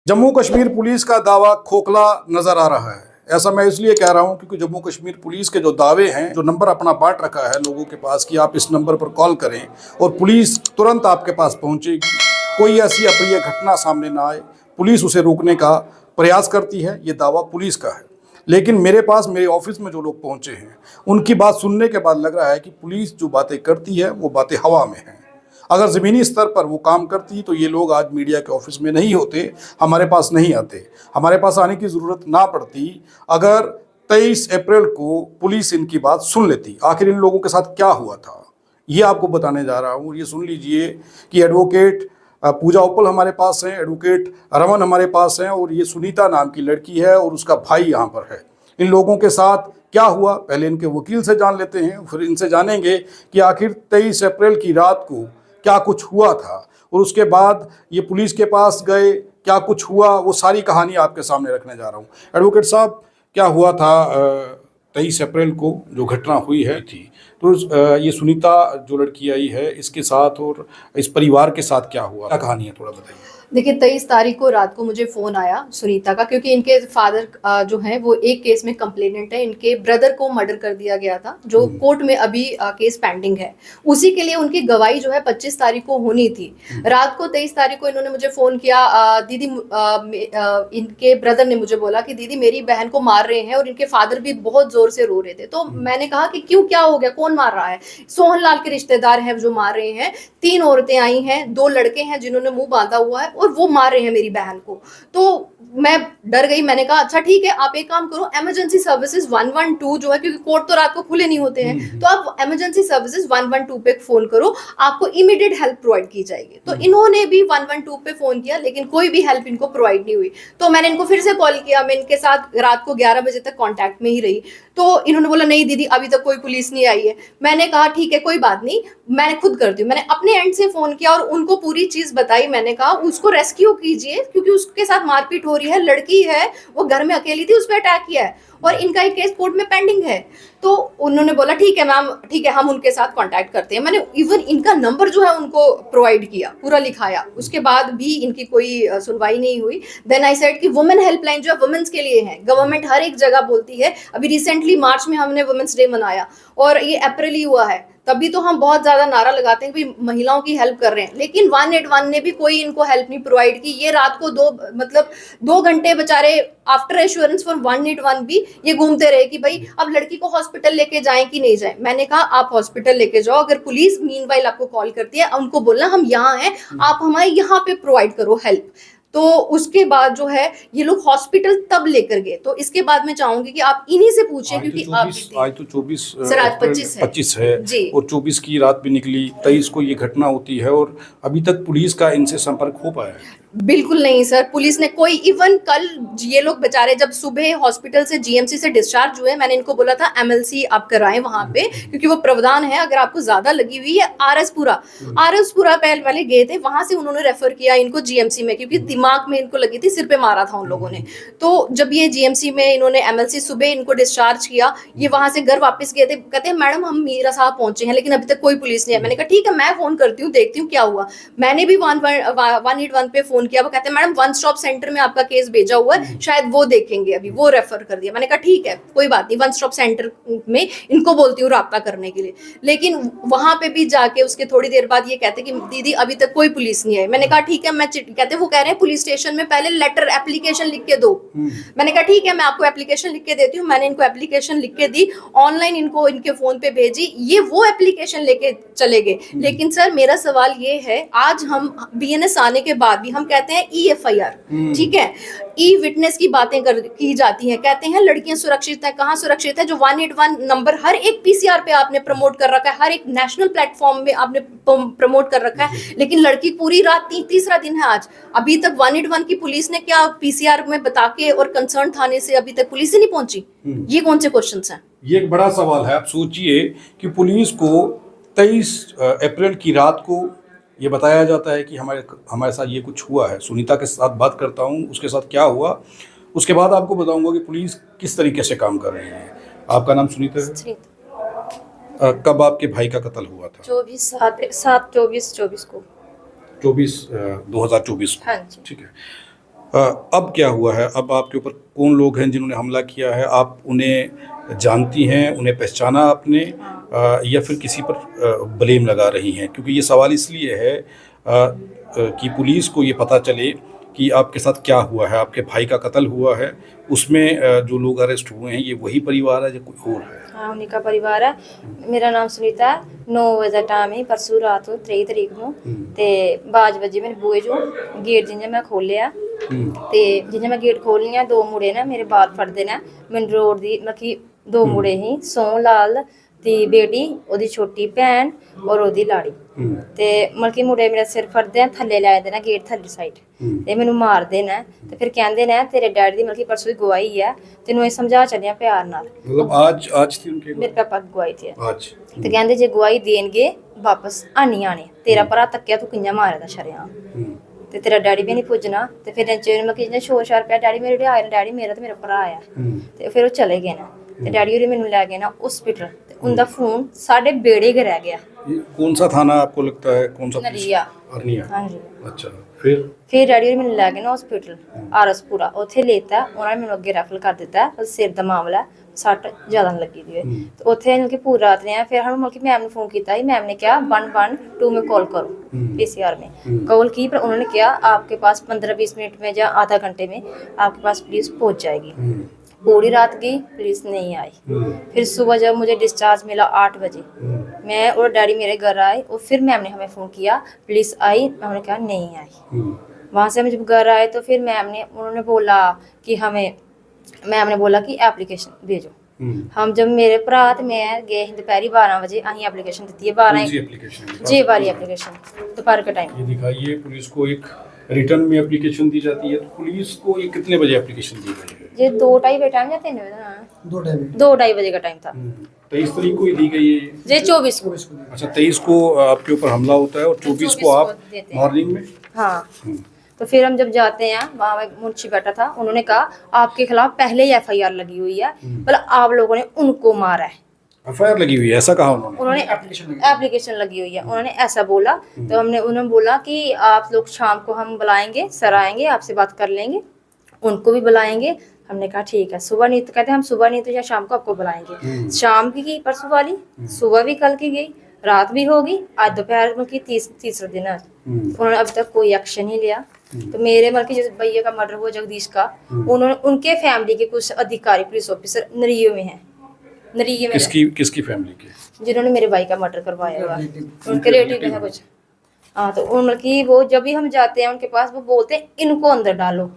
Jammu Kashmir police का दावा खोखला नजर आ रहा है। ऐसा मैं इसलिए कह रहा हूं क्योंकि जम्मू कश्मीर पुलिस के जो दावे हैं, जो नंबर अपना बांट रखा है लोगों के पास कि आप इस नंबर पर कॉल करें और पुलिस तुरंत आपके पास पहुंचेगी, कोई ऐसी अप्रिय घटना सामने ना आए, पुलिस उसे रोकने का प्रयास करती है। ये दावा पुलिस का है। लेकिन मेरे पास, मेरे ऑफिस में जो लोग पहुंचे हैं, उनकी बात सुनने के बाद लग रहा है कि पुलिस जो बातें करती है वो बातें हवा में हैं। अगर ज़मीनी स्तर पर वो काम करती तो ये लोग आज मीडिया के ऑफिस में नहीं होते, हमारे पास नहीं आते। हमारे पास आने की ज़रूरत ना पड़ती अगर 23 अप्रैल को पुलिस इनकी बात सुन लेती। आखिर इन लोगों के साथ क्या हुआ था, ये आपको बताने जा रहा हूँ। ये सुन लीजिए कि एडवोकेट पूजा उप्पल हमारे पास हैं, एडवोकेट रमन हमारे पास हैं, और ये सुनीता नाम की लड़की है और उसका भाई यहाँ पर है। इन लोगों के साथ क्या हुआ, पहले इनके वकील से जान लेते हैं, फिर इनसे जानेंगे कि आखिर 23 अप्रैल की रात को क्या कुछ हुआ था और उसके बाद ये पुलिस के पास गए, क्या कुछ हुआ, वो सारी कहानी आपके सामने रखने जा रहा हूँ। एडवोकेट साहब, क्या हुआ था 23 अप्रैल को जो घटना हुई है थी, तो ये सुनीता जो लड़की आई है इसके साथ और इस परिवार के साथ क्या हुआ, क्या कहानी है, थोड़ा बताइए। देखिए 23 तारीख को रात को मुझे फ़ोन आया सुनीता का, क्योंकि इनके फादर जो हैं वो एक केस में कंप्लेनेंट है। इनके ब्रदर को मर्डर कर दिया गया था, जो कोर्ट में अभी केस पेंडिंग है। उसी के लिए उनकी गवाही जो है 25 तारीख को होनी थी। रात को 23 तारीख को इन्होंने मुझे फ़ोन किया। दीदी, इनके ब्रदर ने मुझे बोला कि दीदी मेरी बहन को मार रहे हैं और इनके फादर भी बहुत ज़ोर से रो रहे थे। तो मैंने कहा कि क्यों, क्या हो गया, कौन मार रहा है? सोहन लाल के रिश्तेदार हैं जो मार रहे हैं। 3 औरतें आई हैं, 2 लड़के हैं जिन्होंने मुंह बांधा हुआ है और वो मार रहे हैं मेरी बहन को। तो मैं डर गई। मैंने कहा अच्छा ठीक है, आप एक काम करो, इमरजेंसी सर्विसेज 112 जो है, क्योंकि कोर्ट तो रात को खुले नहीं होते हैं, तो आप इमरजेंसी सर्विसेज 112 पे फोन करो, आपको इमीडिएट हेल्प प्रोवाइड की जाएगी। तो इन्होंने भी 112 पे फोन किया, लेकिन कोई भी हेल्प इनको प्रोवाइड नहीं हुई। तो मैंने इनको फिर से कॉल किया। मैं इनके साथ रात को 11 बजे तक कॉन्टैक्ट में ही रही। तो इन्होंने बोला नहीं दीदी अभी तक कोई पुलिस नहीं आई है। मैंने कहा ठीक है कोई बात नहीं, मैं खुद करती हूँ। मैंने अपने एंड से फोन किया और उनको पूरी चीज बताई। मैंने कहा उसको रेस्क्यू कीजिए, क्योंकि उसके साथ मारपीट हो रही है, लड़की है, वो घर में अकेली थी, उस पर अटैक किया है और इनका एक केस कोर्ट में पेंडिंग है। तो उन्होंने बोला ठीक है मैम, ठीक है हम उनके साथ कांटेक्ट करते हैं। मैंने इवन इनका नंबर जो है उनको प्रोवाइड किया, पूरा लिखाया। उसके बाद भी इनकी कोई सुनवाई नहीं हुई। देन आई सेड कि वुमेन हेल्पलाइन जो है वुमेन्स के लिए है। गवर्नमेंट हर एक जगह बोलती है। अभी रिसेंटली मार्च में हमने वुमेन्स डे मनाया और ये अप्रैल ही हुआ है, तभी तो हम बहुत ज्यादा नारा लगाते हैं कि महिलाओं की हेल्प कर रहे हैं, लेकिन 181 ने भी कोई इनको हेल्प नहीं प्रोवाइड की। ये रात को 2 घंटे बेचारे आफ्टर एश्योरेंस फॉर 181 भी ये घूमते रहे कि भाई अब लड़की को हॉस्पिटल लेके जाएं कि नहीं जाएं। मैंने कहा आप हॉस्पिटल लेके जाओ, अगर पुलिस मीनवाइल आपको कॉल करती है उनको बोलना हम यहाँ हैं, आप हमारे यहाँ पे प्रोवाइड करो हेल्प। तो उसके बाद जो है ये लोग हॉस्पिटल तब लेकर गए। तो इसके बाद मैं चाहूंगी कि आप इन्हीं से पूछें, क्योंकि आज तो 24 सर आज 25 है जी। और 24 की रात भी निकली, 23 को ये घटना होती है और अभी तक पुलिस का इनसे संपर्क हो पाया है? बिल्कुल नहीं सर, पुलिस ने कोई, इवन कल ये लोग बेचारे जब सुबह हॉस्पिटल से जीएमसी से डिस्चार्ज हुए, मैंने इनको बोला था एमएलसी आप कराएं वहां पे, क्योंकि वो प्रावधान है अगर आपको ज्यादा लगी हुई है। आरएसपुरा पहले गए थे, वहां से उन्होंने रेफर किया इनको जीएमसी में, क्योंकि दिमाग में इनको लगी थी, सिर पे मारा था उन लोगों ने। तो जब ये जीएमसी में इन्होंने एमएलसी सुबह इनको डिस्चार्ज किया, ये वहां से घर वापस गए थे। कहते हैं मैडम हम मीरा साहब पहुंचे हैं लेकिन अभी तक कोई पुलिस नहीं है। मैंने कहा ठीक है मैं फोन करती हूँ, देखती हूँ क्या हुआ। मैंने भी 181 पे फोन किया। वो कहते हैं मैडम 1 स्टॉप सेंटर में आपका केस भेजा हुआ है, शायद वो देखेंगे, अभी वो रेफर कर दिया। मैंने कहा ठीक है कोई बात नहीं, 1 स्टॉप सेंटर में इनको बोलती हूँ राब्ता करने के लिए। लेकिन वहां पे भी जाके उसके थोड़ी देर बाद ये कहते कि दीदी अभी तक कोई पुलिस नहीं आई। मैंने कहा ठीक है मैं कहते वो कह रहे हैं पुलिस स्टेशन में पहले लेटर एप्लीकेशन लिख के दो। मैंने कहा ठीक है मैं आपको एप्लीकेशन लिख के देती हूँ। मैंने इनको एप्लीकेशन लिख के दी, ऑनलाइन इनको इनके फोन पे भेजी, ये वो एप्लीकेशन लेके चले गए। लेकिन सर मेरा सवाल ये है, आज हम बीएनएस आने के बाद भी हम कहते हैं EFIR, ठीक है, ई विटनेस की बातें की जाती हैं, कहते हैं लड़कियां सुरक्षित है, कहाँ सुरक्षित है? जो 181 नंबर हर एक पीसीआर पे आपने प्रमोट कर रखा है, हर एक नेशनल प्लेटफॉर्म में आपने प्रमोट कर रखा है, लेकिन लड़की पूरी रात, तीसरा दिन है आज, अभी तक 181 की पुलिस ने क्या पीसीआर में बता के और कंसर्न थाने से अभी तक पुलिस ही नहीं पहुंची? ये कौन से क्वेश्चंस हैं? ये एक बड़ा सवाल है। आप सोचिए कि पुलिस को 23 अप्रैल की रात को ये बताया जाता है कि हमारे साथ ये कुछ हुआ है। सुनीता के साथ बात करता हूँ, उसके साथ क्या हुआ, उसके बाद आपको बताऊंगा कि पुलिस किस तरीके से काम कर रही है। आपका नाम सुनीता है? कब आपके भाई का कत्ल हुआ था? 24/7/24 को। 2024 को। हाँ जी। ठीक है। अब क्या हुआ है? अब आपके ऊपर कौन लोग हैं जिन्होंने हमला किया है? आप उन्हें जानती हैं, उन्हें पहचाना आपने, या फिर किसी पर ब्लेम लगा रही हैं? क्योंकि ये सवाल इसलिए है कि पुलिस को ये पता चले कि आपके साथ क्या हुआ है। आपके भाई का कत्ल हुआ है, उसमें जो लोग अरेस्ट हुए हैं ये वही परिवार है या कोई और है? हाँ, उन्हीं का परिवार है। मेरा नाम सुनीता है। 9 बजे टाइम ही परसों रात को 23 तरीक ਨੂੰ ਤੇ 5 ਵਜੇ ਮੇਰੇ ਬੂਏ ਚੋਂ ਗੇਟ ਜਿੰਨੇ ਮੈਂ ਖੋਲਿਆ ਤੇ ਜਿੰਨੇ ਮੈਂ ਗੇਟ ਖੋਲ੍ਹਿਆ ਦੋ ਮੁੰਡੇ ਨੇ ਮੇਰੇ ਬਾਲ ਫੜਦੇ ਨੇ ਮੈਨੂੰ ਰੋਡ ਦੀ ਮੱਕੀ ਦੋ ਮੁੰਡੇ ਹੀ ਸੋਹਣ ਲਾਲ ਦੀ ਬੇਟੀ ਉਹਦੀ ਛੋਟੀ ਭੈਣ ਔਰ ਉਹਦੀ ਲਾੜੀ ਤੇ ਮਲਕੀ ਮੁੰਡੇ ਮੇਰੇ ਸਿਰ ਫੜਦੇ ਆ ਥੱਲੇ ਲੈ ਜਾਂਦੇ ਨੇ ਗੇਟ ਥੱਲੇ ਸਾਈਡ ਤੇ ਮੈਨੂੰ ਮਾਰਦੇ ਨੇ ਤੇ ਫਿਰ ਕਹਿੰਦੇ ਨੇ ਤੇਰੇ ਡੈਡੀ ਦੀ ਮਲਕੀ ਪਰਸੋਂ ਦੀ ਗਵਾਹੀ ਹੈ ਤੈਨੂੰ ਇਹ ਸਮਝਾ ਚੱਲਿਆ ਪਿਆਰ ਨਾਲ मतलब आज थी उनकी ਮੇਰੇ ਪਾਪਾ ਦੀ ਗਵਾਹੀ ਤੇ आज ਤੇ ਕਹਿੰਦੇ ਜੇ ਗਵਾਹੀ ਦੇਣਗੇ ਵਾਪਸ ਆਣੀ ਆਣੇ ਤੇਰਾ ਭਰਾ ਤੱਕਿਆ ਤੂੰ ਕਿੰਨਾ ਮਾਰਿਆ ਦਾ ਸ਼ਰਿਆਂ ਤੇ ਤੇਰਾ ਡੈਡੀ ਵੀ ਨਹੀਂ ਪੁੱਜਣਾ ਤੇ ਫਿਰ ਇੰਚੇ ਮੈਂ ਕਿਹਾ ਸ਼ੋਰ ਸ਼ਾਰ ਪਿਆ ਡੈਡੀ ਮੇਰੇ ਆਇਆ ਡੈਡੀ ਮੇਰਾ ਤੇ ਮੇਰਾ ਭਰਾ ਆਇਆ ਤੇ ਫਿਰ ਉਹ ਚਲੇ ਗਏ ਨਾ ਤੇ ਡੈਡੀ ਉਹਨੇ ਮੈਨੂੰ ਲੈ ਗਏ ਨਾ हॉस्पिटल ਤੇ ਉਹਦਾ ਫੋਨ ਸਾਡੇ ਬੇੜੇ ਘ ਰਹਿ ਗਿਆ ये कौन सा थाना आपको लगता है? कौन सा? नरिया। अरनिया। ਹਾਂਜੀ अच्छा, फिर ਡੈਡੀ ਉਹਨੇ ਮੈਨੂੰ ਲੈ ਗਏ ਨਾ ਹਸਪੀਟਲ ਆਰਸਪੁਰਾ ਉੱਥੇ ਲੈਤਾ ਉਹਨਾਂ ਨੇ ਮੈਨੂੰ ਅੱਗੇ ਰੈਫਰ ਕਰ ਦਿੱਤਾ ਸਿਰ ਦਾ ਮਾਮਲਾ ਹੈ, ਸੱਟ ਜ਼ਿਆਦਾ ਨਹੀਂ ਲੱਗੀ ਦੀ ਹੈ ਤੇ ਉੱਥੇ ਇਹਨਾਂ ਕਿ ਪੂਰੀ ਰਾਤ ਰਿਹਾ ਫਿਰ ਸਾਨੂੰ ਮਤਲਬ ਕਿ ਮੈਮ ਨੂੰ ਫੋਨ ਕੀਤਾ ਹੀ मैम ने कहा 112 में कॉल करो पीसीआर में कॉल की पर उन्होंने कहा आपके पास 15-20 मिनट में या आधा घंटे में आपके पास पुलिस पहुंच जाएगी। पूरी रात गई पुलिस नहीं आई। फिर सुबह जब मुझे डिस्चार्ज मिला 8 बजे मैं और डैडी मेरे घर आए और फिर मैम ने हमें फ़ोन किया पुलिस आई, उन्होंने कहा नहीं आई। वहाँ से हम जब घर आए तो फिर मैम ने उन्होंने बोला कि मैम ने बोला कि एप्लीकेशन भेजो। हम जब मेरे भरा ते मैं गए दोपहरी 12 बजे अहीं एप्लीकेशन दी है 12 जे वाली एप्लीकेशन दोपहर के टाइम। ये दिखाइए, पुलिस को एक रिटर्न में एप्लीकेशन दी जाती है। तो पुलिस को ये कितने बजे एप्लीकेशन दी गई है? ये 2-2:30 बजे टाइम या 3 बजे 2-2:30 बजे का टाइम था। 23 तारीख को ही दी गई है ये 24 को। अच्छा, 23 को आपके ऊपर हमला होता है और 24 को आप देते हैं। मॉर्निंग में? हाँ। तो फिर हम जब जाते हैं वहाँ मुंशी बैठा था, उन्होंने कहा आपके खिलाफ पहले ही FIR लगी हुई है, मतलब आप लोगों ने उनको मारा है। FIR लगी हुई है ऐसा कहा उन्होंने? एप्लीकेशन लगी हुई है उन्होंने ऐसा बोला। तो उन्होंने बोला कि आप लोग शाम को हम बुलाएंगे, सर आएंगे आपसे बात कर लेंगे, उनको भी बुलाएंगे। हमने कहा ठीक है। सुबह नहीं तो कहते हम सुबह नहीं तो या शाम को आपको बुलाएंगे। शाम की गई परसों वाली, सुबह भी कल की गई, रात भी होगी, आज दोपहर में की तीसरा दिन है। उन्होंने अभी तक कोई एक्शन नहीं लिया। तो मेरे मतलब कि जिस भैया का मर्डर हुआ जगदीश का, उन्होंने उनके फैमिली के कुछ अधिकारी पुलिस ऑफिसर नरिये में हैं। नरिये में किसकी फैमिली के? जिन्होंने मेरे भाई का मर्डर करवाया हुआ, उनके रिलेटिव है कुछ। हाँ, तो मतलब कि वो जब भी हम जाते हैं उनके पास वो बोलते हैं इनको अंदर डालो,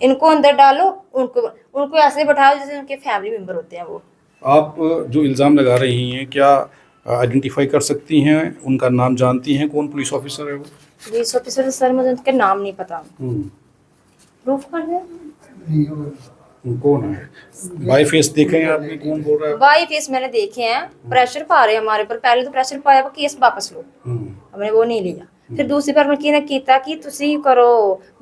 इनको अंदर डालो, उनको ऐसे बैठाओ जैसे उनके फैमिली मेंबर होते हैं। वो आप जो इल्ज़ाम लगा रही हैं क्या आइडेंटिफाई कर सकती हैं? उनका नाम जानती हैं? कौन पुलिस ऑफिसर है वो? पुलिस ऑफिसर सर मुझे उनका नाम नहीं पता। प्रूफ कर दे कौन है? बाई फेस देखे हैं आपने? कौन बोल रहा है? बाई फेस मैंने देखे हैं। प्रेशर पा रहे हैं हमारे पर, पहले तो प्रेशर पाया केस वापस लो, हमने वो नहीं लिया। फिर दूसरी बार मैं किया कि तुसी करो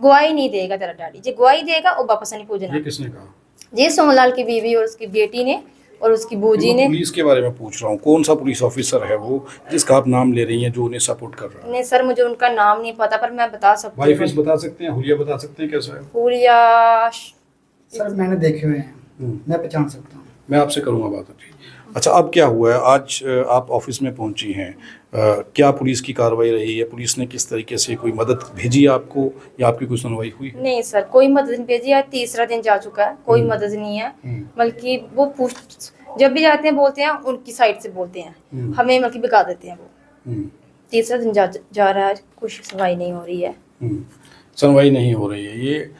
गवाही नहीं देगा तेरा डैडी, जो गवाही देगा वो वापस नहीं पूछना। ये किसने कहा? ये सोमलाल की बीवी और उसकी बेटी ने और उसकी बूजी ने। पुलिस के बारे में पूछ रहा हूँ, कौन सा पुलिस ऑफिसर है वो जिसका आप नाम ले रही हैं जो उन्हें सपोर्ट कर रहा है? नहीं सर मुझे उनका नाम नहीं पता, पर मैं बता सकती बाई फेस बता सकते हैं? हुलिया बता सकते हैं? कैसा है हुलिया? सर मैंने देखे हुए हैं, मैं पहचान सकता हूँ। मैं आपसे करूँगा बात अभी। अच्छा, अब क्या हुआ है? आज आप ऑफिस में पहुंची हैं, क्या पुलिस की कार्रवाई रही है? पुलिस ने किस तरीके से कोई मदद भेजी आपको या आपकी कोई सुनवाई हुई? नहीं सर, कोई मदद नहीं भेजी। आज तीसरा दिन जा चुका है, कोई मदद नहीं है। बल्कि वो जब भी जाते हैं बोलते हैं उनकी साइड से बोलते हैं, हमें मतलब बिगा देते हैं वो। तीसरा दिन जा रहा है, कुछ सुनवाई नहीं हो रही है। सुनवाई नहीं हो रही है, ये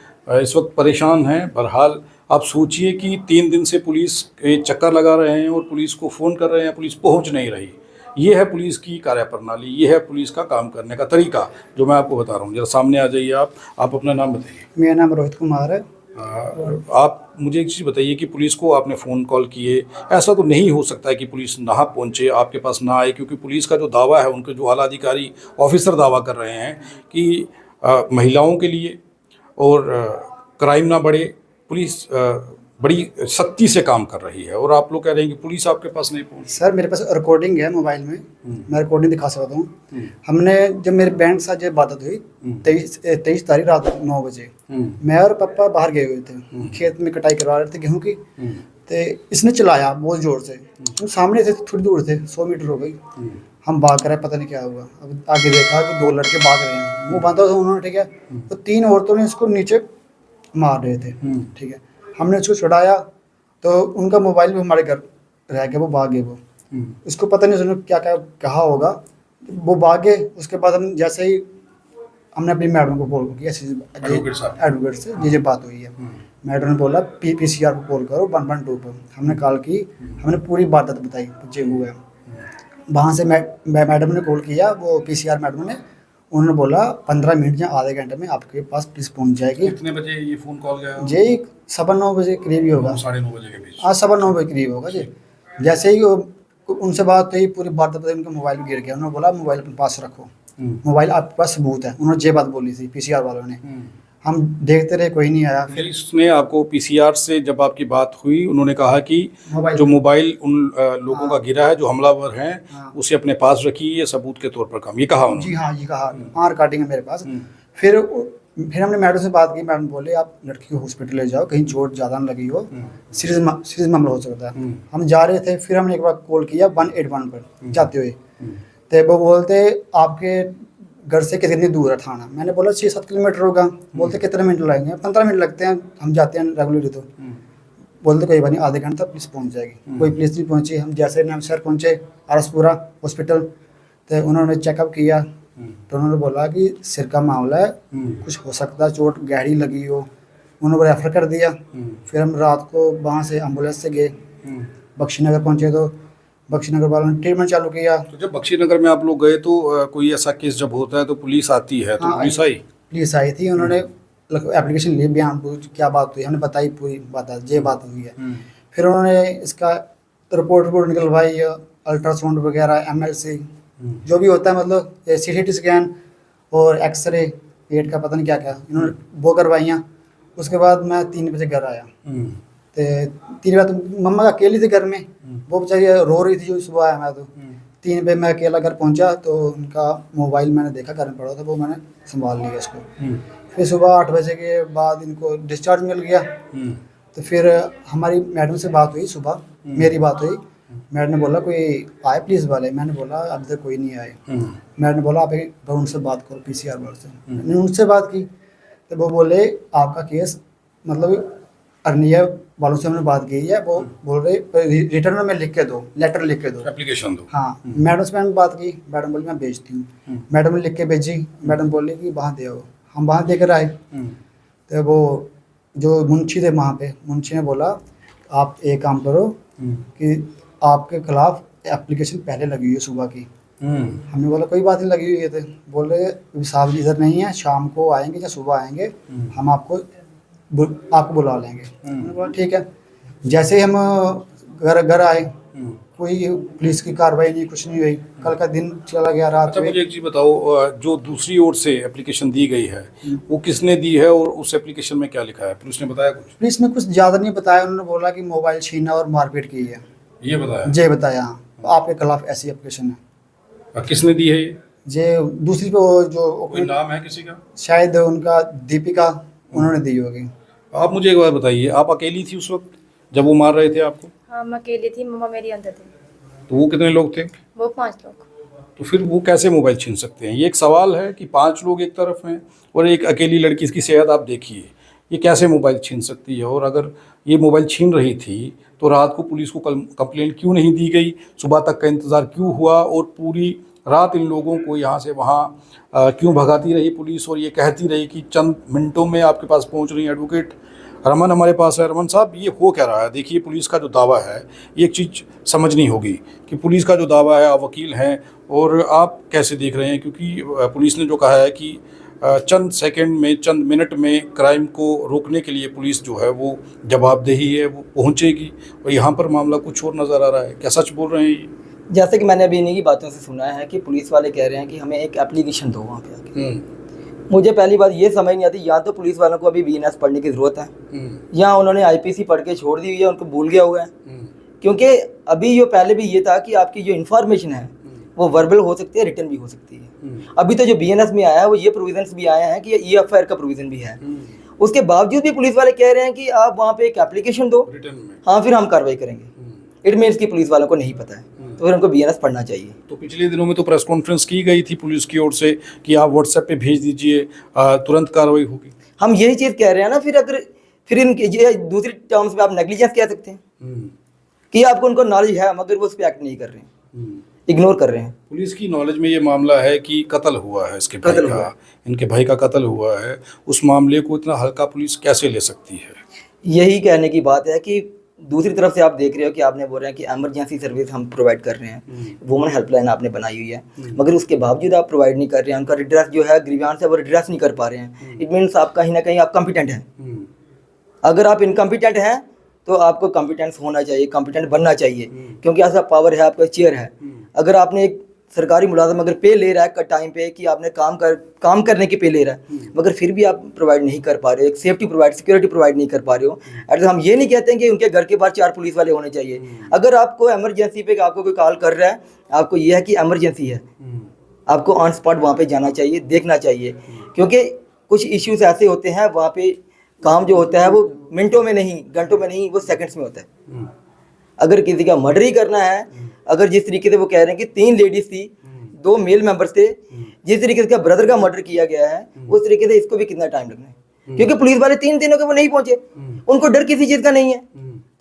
इस वक्त परेशान हैं। बहरहाल आप सोचिए कि 3 दिन से पुलिस के चक्कर लगा रहे हैं और पुलिस को फ़ोन कर रहे हैं, पुलिस पहुंच नहीं रही। ये है पुलिस की कार्यप्रणाली, ये है पुलिस का काम करने का तरीका जो मैं आपको बता रहा हूँ। जरा सामने आ जाइए आप अपना नाम बताइए। मेरा नाम रोहित कुमार है। आप मुझे एक चीज़ बताइए कि पुलिस को आपने फ़ोन कॉल किए, ऐसा तो नहीं हो सकता है कि पुलिस ना पहुँचे, आपके पास ना आए, क्योंकि पुलिस का जो दावा है, उनके जो आला अधिकारी ऑफिसर दावा कर रहे हैं कि महिलाओं के लिए और क्राइम ना बढ़े, पुलिस बड़ी सख्ती से काम कर रही है और आप लोग कह रहे हैं कि पुलिस आपके पास नहीं पहुंची। सर मेरे पास रिकॉर्डिंग है मोबाइल में, मैं रिकॉर्डिंग दिखा सकता हूँ। हमने जब मेरे बैंक के साथ जब बात हुई 23 तारीख रात 9 बजे, मैं और पापा बाहर गए हुए थे, खेत में कटाई करवा रहे थे गेहूँ की। तो इसने चलाया बहुत ज़ोर से, हम सामने थे, थोड़ी दूर थे, 100 मीटर हो गई। हम भाग कर आए, पता नहीं क्या हुआ। अब आगे देखा कि 2 लड़के भाग रहे हैं, मुँह बांधा था उन्होंने, ठीक है। तो 3 औरतों ने इसको नीचे मार रहे थे, ठीक है। हमने उसको छुड़ाया तो उनका मोबाइल भी हमारे घर रह गया, वो भाग गए। वो उसको पता नहीं उसने क्या क्या कहा होगा, वो भाग गए। उसके बाद हम जैसे ही हमने अपनी मैडम को कॉल किया, एडवोकेट से ये बात हुई है। मैडम ने बोला PCR को कॉल करो 112 पर। हमने कॉल की, हमने पूरी बात बताई जो हुआ है। वहाँ से मैडम ने कॉल किया, वो PCR मैडम ने, उन्होंने बोला 15 मिनट या आधे घंटे में आपके पास पुलिस पहुंच जाएगी। कितने बजे ये फ़ोन कॉल गया? जी 9:15 बजे करीब ही होगा, 9:30 बजे के बीच। हाँ 9:15 बजे करीब होगा जी। जैसे ही उनसे बात हुई, पूरी बात बताई, उनका मोबाइल गिर गया। उन्होंने बोला मोबाइल अपने पास रखो, मोबाइल आपके पास सबूत है। उन्होंने ये बात बोली थी PCR वालों ने। हम देखते रहे, कोई नहीं आया। फिर इसने आपको PCR से जब आपकी बात हुई, उन्होंने कहा कि जो मोबाइल उन लोगों का गिरा है, जो हमलावर हैं, उसे अपने पास रखिए, ये सबूत के तौर पर काम, ये कहा उन्होंने? जी हाँ, ये कहा। हाँ रिकॉर्डिंग है मेरे पास। फिर हमने मैडम से बात की। मैडम बोले आप लड़की को हॉस्पिटल ले जाओ, कहीं चोट ज़्यादा न लगी हो, सीरियस मामला हो सकता है। हम जा रहे थे, फिर हमने एक बार कॉल किया 181 पर जाते हुए। तो वो बोलते आपके घर से कितनी दूर है थाना? मैंने बोला 6-7 किलोमीटर होगा। बोलते कितने मिनट लगेंगे? 15 मिनट लगते हैं, हम जाते हैं रेगुलरली। तो बोलते कोई बात नहीं, आधे घंटे तक पुलिस पहुंच जाएगी। कोई पुलिस नहीं पहुंची। हम जैसे नमसर पहुंचे, आरसपुरा हॉस्पिटल, तो उन्होंने चेकअप किया। तो उन्होंने बोला कि सिर का मामला है, कुछ हो सकता है, चोट गहरी लगी हो। उन्होंने रेफर कर दिया। फिर हम रात को वहाँ से एम्बुलेंस से गए, बख्शीनगर पहुँचे। तो बख्शीनगर वालों ने ट्रीटमेंट चालू किया। तो जब बख्शीनगर में आप लोग गए तो कोई ऐसा केस जब होता है तो पुलिस आती है, तो पुलिस आई? पुलिस आई थी। उन्होंने एप्लीकेशन ली, बयान पूछ क्या बात हुई, हमने बताई पूरी बात, ये बात हुई है। फिर उन्होंने इसका रिपोर्ट निकलवाई, अल्ट्रासाउंड वगैरह, MLC जो भी होता है, मतलब CT स्कैन और एक्सरे पेट का, पता नहीं क्या क्या, इन्होंने वो करवाइयाँ। उसके बाद मैं 3 बजे घर आया। तो 3 बजे तो मम्मा अकेली थी घर में, वो बेचारी रो रही थी जो सुबह आया मैं। तो 3 बजे मैं अकेला घर पहुंचा, तो उनका मोबाइल मैंने देखा घर में पड़ा था, वो मैंने संभाल लिया इसको। फिर सुबह 8 बजे के बाद इनको डिस्चार्ज मिल गया। तो फिर हमारी मैडम से बात हुई सुबह, मेरी बात हुई। मैडम ने बोला कोई आए पुलिस वाले? मैंने बोला अभी तक कोई नहीं आए। मैडम ने बोला आप एक बार उनसे बात करो, PCR वालों से। मैंने उनसे बात की तो वो बोले आपका केस, मतलब अर्निया वालों से हमने बात की है, वो बोल रहे रिटर्न में लिख के दो, लेटर लिख के दो, एप्लीकेशन दो। हाँ मैडम से मैंने बात की। मैडम बोली मैं भेजती हूँ। मैडम ने लिख के भेजी। मैडम बोली कि वहाँ दे आओ। हम वहाँ दे कर आए। तो वो जो मुंशी थे वहाँ पे, मुंशी ने बोला आप एक काम करो कि आपके खिलाफ एप्लीकेशन पहले लगी हुई है सुबह की। हमने बोला कोई बात नहीं, लगी हुई है। तो बोल रहे साहब इधर नहीं है, शाम को आएंगे या सुबह आएंगे, हम आपको बुला लेंगे। मैंने बोला ठीक है। जैसे ही हम घर आए, कोई पुलिस की कार्रवाई नहीं, कुछ नहीं हुई। कल का दिन चला गया, रात अच्छा, मुझे एक चीज़ बताओ, जो दूसरी ओर से एप्लीकेशन दी गई है वो किसने दी है और उस एप्लीकेशन में क्या लिखा है? पुलिस ने बताया कुछ? पुलिस ने कुछ ज़्यादा नहीं बताया। उन्होंने बोला कि मोबाइल छीना और मारपीट की है, ये बताया? जे बताया। आपके खिलाफ ऐसी एप्लीकेशन है। किसने दी है ये? जे दूसरी पे वो जो कोई नाम है किसी का? शायद उनका दीपिका, उन्होंने दी होगी। आप मुझे एक बात बताइए, आप अकेली थी उस वक्त जब वो मार रहे थे आपको? हाँ मैं अकेली थी, मम्मा मेरी अंदर थी। तो वो कितने लोग थे? वो 5 लोग। तो फिर वो कैसे मोबाइल छीन सकते हैं? ये एक सवाल है कि 5 लोग एक तरफ हैं और एक अकेली लड़की, इसकी सेहत आप देखिए, ये कैसे मोबाइल छीन सकती है? और अगर ये मोबाइल छीन रही थी तो रात को पुलिस को कंप्लेंट क्यों नहीं दी गई? सुबह तक का इंतज़ार क्यों हुआ? और पूरी रात इन लोगों को यहाँ से वहाँ क्यों भगाती रही पुलिस और ये कहती रही कि चंद मिनटों में आपके पास पहुँच रही है? एडवोकेट रमन हमारे पास है। रमन साहब, ये हो क्या रहा है? देखिए, पुलिस का जो दावा है, ये एक चीज़ समझनी होगी कि पुलिस का जो दावा है, आप वकील हैं और आप कैसे देख रहे हैं? क्योंकि पुलिस ने जो कहा है कि चंद सेकंड में, चंद मिनट में क्राइम को रोकने के लिए पुलिस जो है वो जवाबदेही है, वो पहुंचेगी, और यहाँ पर मामला कुछ और नज़र आ रहा है। क्या सच बोल रहे हैं ये? जैसे कि मैंने अभी इन्हीं की बातों से सुना है कि पुलिस वाले कह रहे हैं कि हमें एक एप्लीकेशन दो वहाँ पे आके। मुझे पहली बात ये समझ नहीं आती, या तो पुलिस वालों को अभी बीएनएस पढ़ने की ज़रूरत है, या उन्होंने आईपीसी पढ़ के छोड़ दी हुई है, उनको भूल गया हुआ है। क्योंकि अभी जो पहले भी ये था कि आपकी जो इन्फॉर्मेशन है वो वर्बल हो सकती है, रिटर्न भी हो सकती है। अभी तो जो बीएनएस में आया है वो ये प्रोविजंस भी आए हैं कि ईएफआईआर का प्रोविजन भी है। उसके बावजूद भी पुलिस वाले कह रहे हैं कि आप वहाँ पे एक एप्लीकेशन दो, हाँ फिर हम कार्रवाई करेंगे। इट मीन्स कि पुलिस वालों को नहीं पता है, तो फिर उनको बीएनएस पढ़ना चाहिए। तो पिछले दिनों में तो प्रेस कॉन्फ्रेंस की गई थी पुलिस की ओर से कि आप व्हाट्सएप पे भेज दीजिए, तुरंत कार्रवाई होगी। हम यही चीज़ कह रहे हैं ना, फिर इनके ये दूसरी टर्म्स में आप नेग्लिजेंस कह सकते हैं कि आपको उनको नॉलेज है मगर वो उस पर एक्ट नहीं कर रहे हैं, इग्नोर कर रहे हैं। पुलिस की नॉलेज में ये मामला है कि कत्ल हुआ है इसके भाई का, इनके भाई का कत्ल हुआ है, उस मामले को इतना हल्का पुलिस कैसे ले सकती है? यही कहने की बात है कि दूसरी तरफ से आप देख रहे हो कि आपने बोल रहे हैं कि इमरजेंसी सर्विस हम प्रोवाइड कर रहे हैं, वुमन हेल्पलाइन आपने बनाई हुई है, मगर उसके बावजूद आप प्रोवाइड नहीं कर रहे हैं, उनका रिड्रेस जो है ग्रीवांस है वो रिड्रेस नहीं कर पा रहे हैं। इट मीन्स आप कहीं ना कहीं आप कॉम्पिटेंट हैं। अगर आप इनकॉम्पिटेंट हैं तो आपको कॉम्पिटेंस होना चाहिए, कॉम्पिटेंट बनना चाहिए, क्योंकि ऐसा पावर है, आपका चेयर है। अगर आपने एक सरकारी मुलाजिम अगर पे ले रहा है टाइम पे कि आपने काम करने के पे ले रहा है, मगर फिर भी आप प्रोवाइड नहीं कर पा रहे हो, एक सेफ्टी प्रोवाइड सिक्योरिटी प्रोवाइड नहीं कर पा रहे हो। एट हम ये नहीं कहते हैं कि उनके घर के बाहर 4 पुलिस वाले होने चाहिए। अगर आपको इमरजेंसी पे आपको कोई कॉल कर रहा है, आपको ये है कि इमरजेंसी है, आपको ऑन स्पॉट वहाँ पे जाना चाहिए, देखना चाहिए, क्योंकि कुछ इश्यूज ऐसे होते हैं वहाँ पे काम जो होता है वो मिनटों में नहीं, घंटों में नहीं, वो सेकंड्स में होता है। अगर किसी का मर्डर ही करना है, अगर जिस तरीके से वो कह रहे हैं कि 3 लेडीज थी, 2 मेल मेंबर्स थे, जिस तरीके से इसका ब्रदर का मर्डर किया गया है, उस तरीके से इसको भी कितना टाइम लगना है, क्योंकि पुलिस वाले 3 दिनों के वो नहीं पहुंचे, उनको डर किसी चीज़ का नहीं है।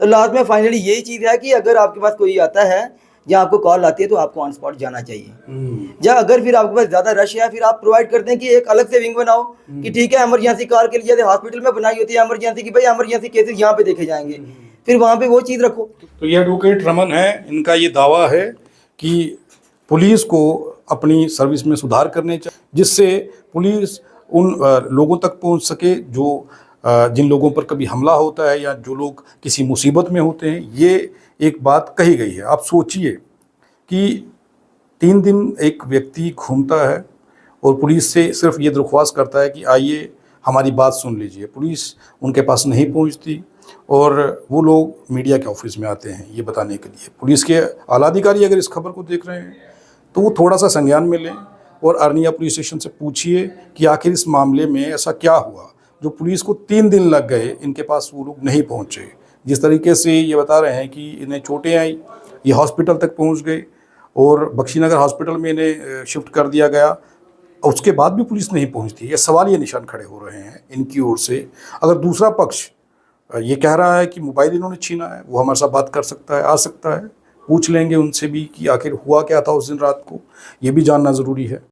तो लास्ट में फाइनली यही चीज़ है कि अगर आपके पास कोई आता है या आपको कॉल आती है तो आपको ऑन स्पॉट जाना चाहिए। या अगर फिर आपके पास ज़्यादा रश है, फिर आप प्रोवाइड करते हैं कि एक अलग से विंग बनाओ कि ठीक है इमरजेंसी कार के लिए हॉस्पिटल में बनाई होती है इमरजेंसी की, भाई इमरजेंसी केसेस यहाँ पे देखे जाएंगे, फिर वहाँ पे वो चीज़ रखो। तो ये एडवोकेट रमन है, इनका ये दावा है कि पुलिस को अपनी सर्विस में सुधार करने चाहिए, जिससे पुलिस उन लोगों तक पहुंच सके जो जिन लोगों पर कभी हमला होता है या जो लोग किसी मुसीबत में होते हैं। ये एक बात कही गई है। आप सोचिए कि 3 दिन एक व्यक्ति घूमता है और पुलिस से सिर्फ ये दरख्वास्त करता है कि आइए हमारी बात सुन लीजिए, पुलिस उनके पास नहीं पहुंचती और वो लोग मीडिया के ऑफिस में आते हैं ये बताने के लिए। पुलिस के आला अधिकारी अगर इस खबर को देख रहे हैं तो वो थोड़ा सा संज्ञान में लें और अरनिया पुलिस स्टेशन से पूछिए कि आखिर इस मामले में ऐसा क्या हुआ जो पुलिस को 3 दिन लग गए, इनके पास वो लोग नहीं पहुँचे। जिस तरीके से ये बता रहे हैं कि इन्हें चोटें आई, ये हॉस्पिटल तक पहुँच गए और बख्शीनगर हॉस्पिटल में इन्हें शिफ्ट कर दिया गया, उसके बाद भी पुलिस नहीं पहुँचती। ये सवाल ये निशान खड़े हो रहे हैं इनकी ओर से। अगर दूसरा पक्ष ये कह रहा है कि मोबाइल इन्होंने छीना है, वो हमारे साथ बात कर सकता है, आ सकता है, पूछ लेंगे उनसे भी कि आखिर हुआ क्या था उस दिन रात को, ये भी जानना ज़रूरी है।